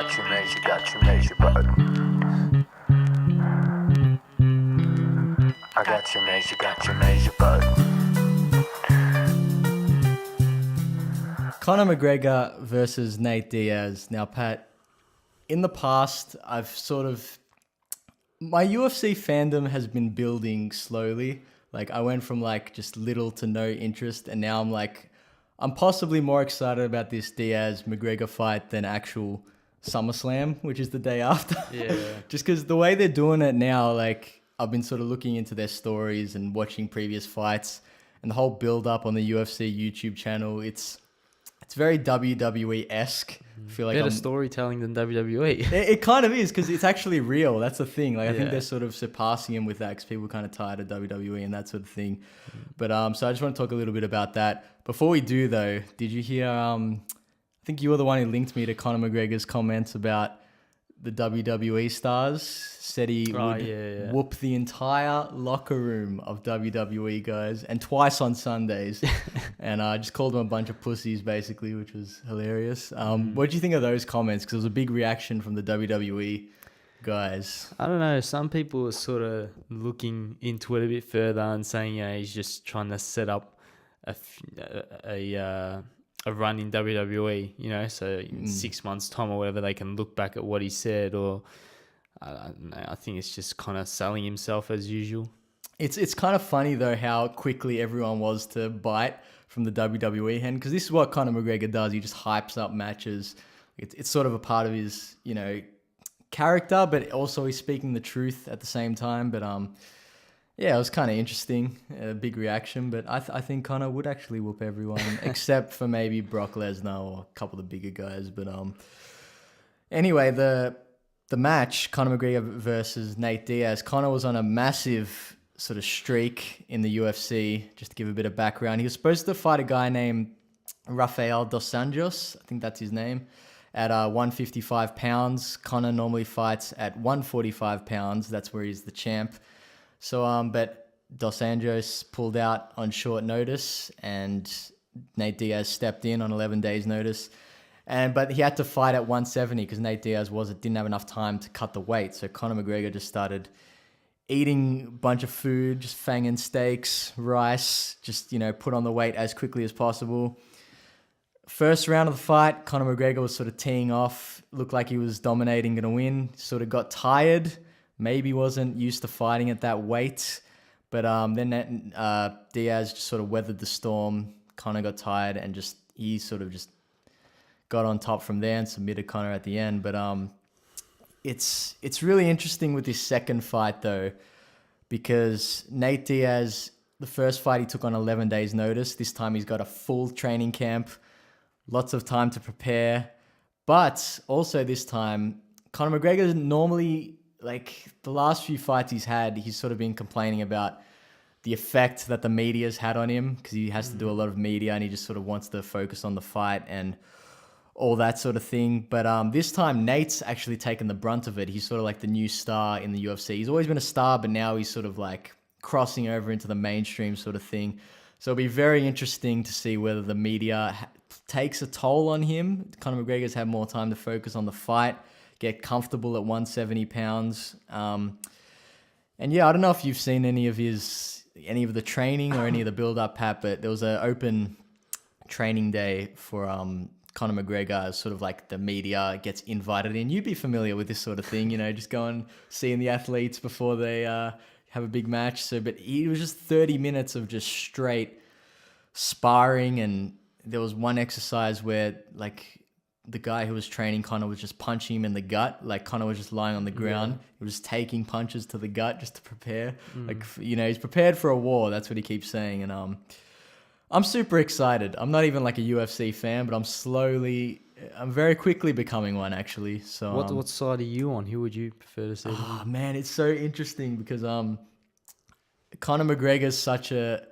got your major button. I got your major button. Conor McGregor versus Nate Diaz. Now, Pat, in the past, my UFC fandom has been building slowly. Like, I went from just little to no interest, and now I'm possibly more excited about this Diaz McGregor fight than actual SummerSlam, which is the day after. Yeah. Just because the way they're doing it now, I've been sort of looking into their stories and watching previous fights, and the whole build up on the UFC YouTube channel. It's very WWE-esque. I feel like Better storytelling than WWE. it kind of is, because it's actually real. That's the thing. I think Yeah. they're sort of surpassing him with that, because people are kind of tired of WWE and that sort of thing. But so I just want to talk a little bit about that. Before we do, though, did you hear? I think you were the one who linked me to Conor McGregor's comments about the WWE stars. Said he would whoop the entire locker room of WWE guys, and twice on Sundays. And I just called them a bunch of pussies, basically, which was hilarious. What do you think of those comments? Because there was a big reaction from the WWE guys. I don't know. Some people are sort of looking into it a bit further and saying, he's just trying to set up a run in WWE, so in 6 months' time or whatever, they can look back at what he said, or I don't know. I think it's just kind of selling himself as usual. It's kind of funny, though, how quickly everyone was to bite from the WWE hand, because this is what Conor McGregor does. He just hypes up matches. It's sort of a part of his, character, but also he's speaking the truth at the same time. But yeah, it was kind of interesting, a big reaction. But I think Conor would actually whoop everyone, except for maybe Brock Lesnar or a couple of the bigger guys. But anyway, the match, Conor McGregor versus Nate Diaz. Conor was on a massive sort of streak in the UFC. Just to give a bit of background, he was supposed to fight a guy named Rafael dos Anjos, I think that's his name, at 155 pounds. Conor normally fights at 145 pounds. That's where he's the champ. So, but Dos Anjos pulled out on short notice, and Nate Diaz stepped in on 11 days notice. But he had to fight at 170 because Nate Diaz didn't have enough time to cut the weight. So Conor McGregor just started eating a bunch of food, just fanging steaks, rice, just, put on the weight as quickly as possible. First round of the fight, Conor McGregor was sort of teeing off, looked like he was dominating, going to win, sort of got tired, maybe wasn't used to fighting at that weight. But then Diaz just sort of weathered the storm. Conor got tired, and he sort of just got on top from there and submitted Conor at the end. But it's really interesting with this second fight, though, because Nate Diaz, the first fight he took on 11 days notice. This time he's got a full training camp, lots of time to prepare. But also this time, Conor McGregor normally, the last few fights he's had, he's sort of been complaining about the effect that the media's had on him, because he has to do a lot of media and he just sort of wants to focus on the fight and all that sort of thing. But this time, Nate's actually taken the brunt of it. He's sort of like the new star in the UFC. He's always been a star, but now he's sort of crossing over into the mainstream sort of thing. So it'll be very interesting to see whether the media takes a toll on him. Conor McGregor's had more time to focus on the fight, get comfortable at 170 pounds. And yeah, I don't know if you've seen any of the training or any of the build-up, Pat, but there was an open training day for Conor McGregor. Sort of the media gets invited in. You'd be familiar with this sort of thing, just going, seeing the athletes before they have a big match. But it was just 30 minutes of just straight sparring, and there was one exercise where the guy who was training Conor was just punching him in the gut. Conor was just lying on the ground. He was just taking punches to the gut just to prepare. He's prepared for a war. That's what he keeps saying. And I'm super excited. I'm not even a UFC fan, but I'm very quickly becoming one, actually. So what side are you on? Who would you prefer to see? Oh man, it's so interesting because Conor McGregor's such a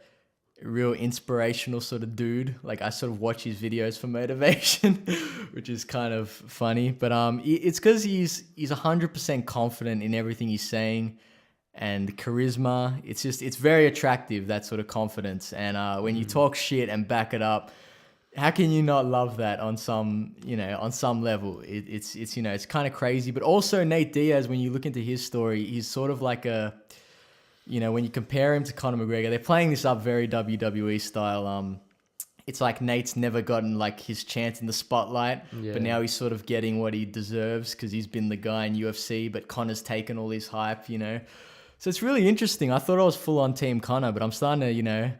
real inspirational sort of dude. I sort of watch his videos for motivation, which is kind of funny. But it's because he's 100% confident in everything he's saying, and charisma. It's very attractive, that sort of confidence. And when you talk shit and back it up, How can you not love that on some level? It's it's kind of crazy. But also Nate Diaz, when you look into his story, he's sort of like a, when you compare him to Conor McGregor, they're playing this up very WWE style. It's like Nate's never gotten like his chance in the spotlight, but now he's sort of getting what he deserves because he's been the guy in UFC, but Conor's taken all this hype, So it's really interesting. I thought I was full on Team Conor, but I'm starting to,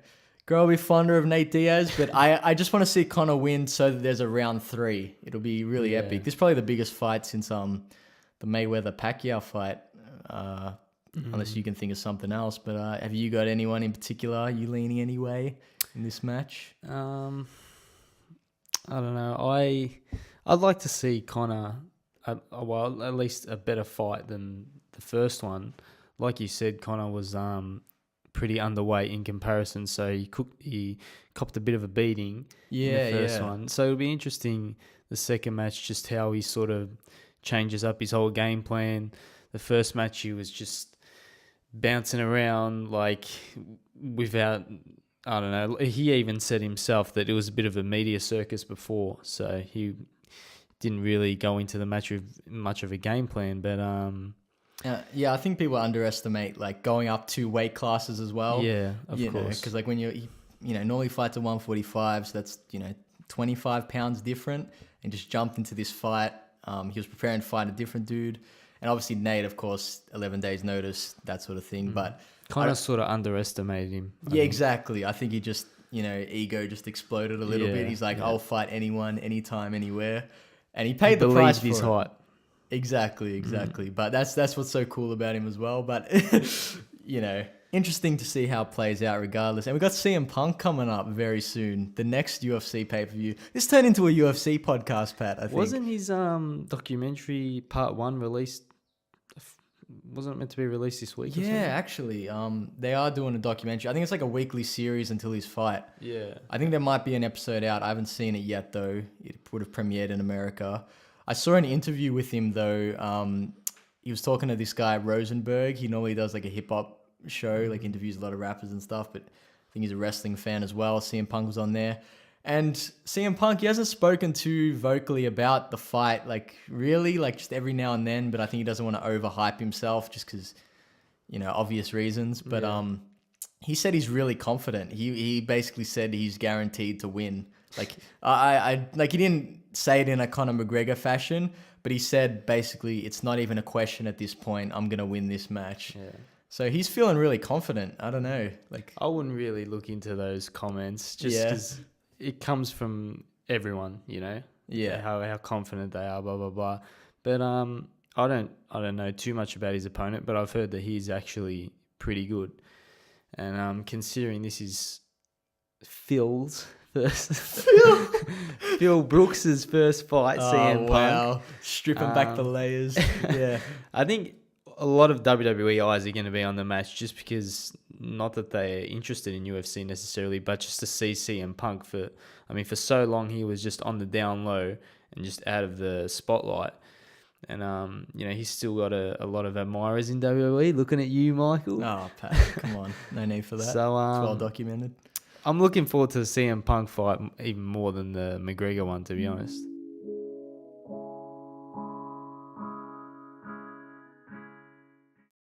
grow a bit fonder of Nate Diaz. But I just want to see Conor win so that there's a round 3. It'll be really epic. This is probably the biggest fight since the Mayweather-Pacquiao fight, unless you can think of something else. But have you got anyone in particular? Are you leaning any way in this match? I don't know. I'd like to see Conor, at least a better fight than the first one. Like you said, Conor was pretty underweight in comparison, so he copped a bit of a beating in the first one. So it'll be interesting the second match, just how he sort of changes up his whole game plan. The first match he was just bouncing around like without, I don't know. He even said himself that it was a bit of a media circus before, so he didn't really go into the match with much of a game plan. But I think people underestimate like going up 2 weight classes as well. Yeah, of course. Because like when he normally fights at 145, so that's 25 pounds different, and just jumped into this fight. He was preparing to fight a different dude, and obviously Nate, of course, 11 days notice, that sort of thing. But Conor sort of underestimated him. I think. Exactly. I think he just ego just exploded a little bit. He's like, I'll fight anyone, anytime, anywhere, and he paid the price for his it. height. Exactly. But that's what's so cool about him as well. But interesting to see how it plays out regardless. And we got CM Punk coming up very soon. The next UFC pay-per-view. This turned into a UFC podcast, Pat, I think. Wasn't his documentary part 1 released? Wasn't it meant to be released this week? Yeah, actually. They are doing a documentary. I think it's like a weekly series until his fight. Yeah. I think there might be an episode out. I haven't seen it yet, though. It would have premiered in America. I saw an interview with him, though. He was talking to this guy, Rosenberg. He normally does like a hip-hop show, like interviews a lot of rappers and stuff, but I think he's a wrestling fan as well. CM Punk was on there. And CM Punk, he hasn't spoken too vocally about the fight, like really, like just every now and then, but I think he doesn't want to overhype himself just because, obvious reasons. But he said he's really confident. He basically said he's guaranteed to win. Like I like, he didn't say it in a Conor McGregor fashion, but he said basically it's not even a question at this point. I'm gonna win this match. Yeah. So he's feeling really confident. I don't know. Like I wouldn't really look into those comments just because it comes from everyone, Yeah. How confident they are, blah blah blah. But I don't know too much about his opponent, but I've heard that he's actually pretty good. And considering this is Phil's first Phil Brooks's first fight, CM Punk. Wow. Stripping back the layers. Yeah. I think a lot of WWE eyes are going to be on the match just because, not that they're interested in UFC necessarily, but just to see CM Punk for so long he was just on the down low and just out of the spotlight. And, he's still got a lot of admirers in WWE. Looking at you, Michael. Oh, Pat, come on. No need for that. So, it's well documented. I'm looking forward to the CM Punk fight even more than the McGregor one, to be honest.